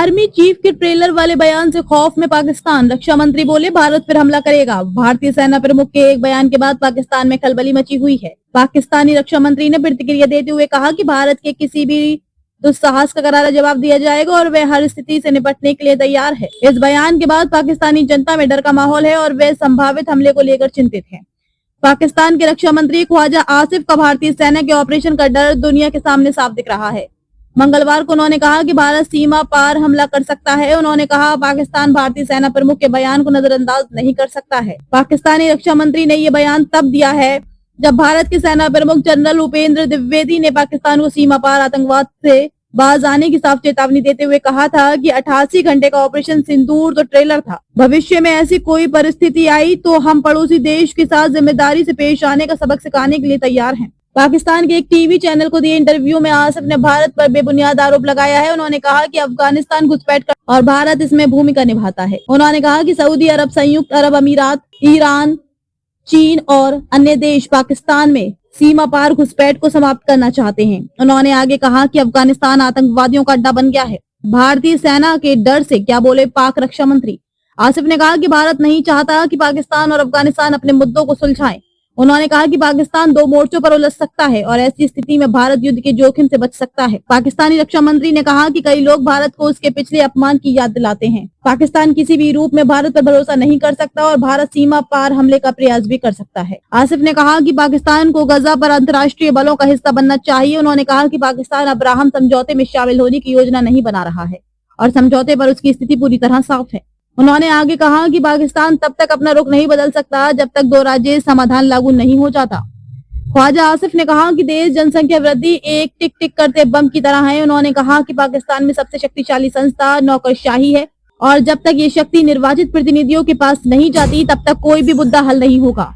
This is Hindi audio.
आर्मी चीफ के ट्रेलर वाले बयान से खौफ में पाकिस्तान। रक्षा मंत्री बोले भारत फिर हमला करेगा। भारतीय सेना प्रमुख के एक बयान के बाद पाकिस्तान में खलबली मची हुई है। पाकिस्तानी रक्षा मंत्री ने प्रतिक्रिया देते हुए कहा कि भारत के किसी भी दुस्साहस का करारा जवाब दिया जाएगा और वे हर स्थिति से निपटने के लिए तैयार है। इस बयान के बाद पाकिस्तानी जनता में डर का माहौल है और वे संभावित हमले को लेकर चिंतित हैं। पाकिस्तान के रक्षा मंत्री ख्वाजा आसिफ का भारतीय सेना के ऑपरेशन का डर दुनिया के सामने साफ दिख रहा है। मंगलवार को उन्होंने कहा कि भारत सीमा पार हमला कर सकता है। उन्होंने कहा पाकिस्तान भारतीय सेना प्रमुख के बयान को नजरअंदाज नहीं कर सकता है। पाकिस्तानी रक्षा मंत्री ने ये बयान तब दिया है जब भारत के सेना प्रमुख जनरल उपेंद्र द्विवेदी ने पाकिस्तान को सीमा पार आतंकवाद से बाज आने की साफ चेतावनी देते हुए कहा था कि 88 घंटे का ऑपरेशन सिंदूर तो ट्रेलर था। भविष्य में ऐसी कोई परिस्थिति आई तो हम पड़ोसी देश के साथ जिम्मेदारी से पेश आने का सबक सिखाने के लिए तैयार हैं। पाकिस्तान के एक टीवी चैनल को दिए इंटरव्यू में आसिफ ने भारत पर बेबुनियाद आरोप लगाया है। उन्होंने कहा कि अफगानिस्तान घुसपैठ कर और भारत इसमें भूमिका निभाता है। उन्होंने कहा कि सऊदी अरब, संयुक्त अरब अमीरात, ईरान, चीन और अन्य देश पाकिस्तान में सीमा पार घुसपैठ को समाप्त करना चाहते हैं। उन्होंने आगे कहा कि अफगानिस्तान आतंकवादियों का अड्डा बन गया है। भारतीय सेना के डर से क्या बोले पाक रक्षा मंत्री। आसिफ ने कहा कि भारत नहीं चाहता कि पाकिस्तान और अफगानिस्तान अपने मुद्दों को सुलझाएं। उन्होंने कहा कि पाकिस्तान दो मोर्चों पर उलझ सकता है और ऐसी स्थिति में भारत युद्ध के जोखिम से बच सकता है। पाकिस्तानी रक्षा मंत्री ने कहा कि कई लोग भारत को उसके पिछले अपमान की याद दिलाते हैं। पाकिस्तान किसी भी रूप में भारत पर भरोसा नहीं कर सकता और भारत सीमा पार हमले का प्रयास भी कर सकता है। आसिफ ने कहा कि पाकिस्तान को गजा पर अंतर्राष्ट्रीय बलों का हिस्सा बनना चाहिए। उन्होंने कहा कि पाकिस्तान अब्राहम समझौते में शामिल होने की योजना नहीं बना रहा है और समझौते पर उसकी स्थिति पूरी तरह साफ है। उन्होंने आगे कहा कि पाकिस्तान तब तक अपना रुख नहीं बदल सकता जब तक दो राज्य समाधान लागू नहीं हो जाता। ख्वाजा आसिफ ने कहा कि देश जनसंख्या वृद्धि एक टिक टिक करते बम की तरह है। उन्होंने कहा कि पाकिस्तान में सबसे शक्तिशाली संस्था नौकरशाही है और जब तक ये शक्ति निर्वाचित प्रतिनिधियों के पास नहीं जाती तब तक कोई भी मुद्दा हल नहीं होगा।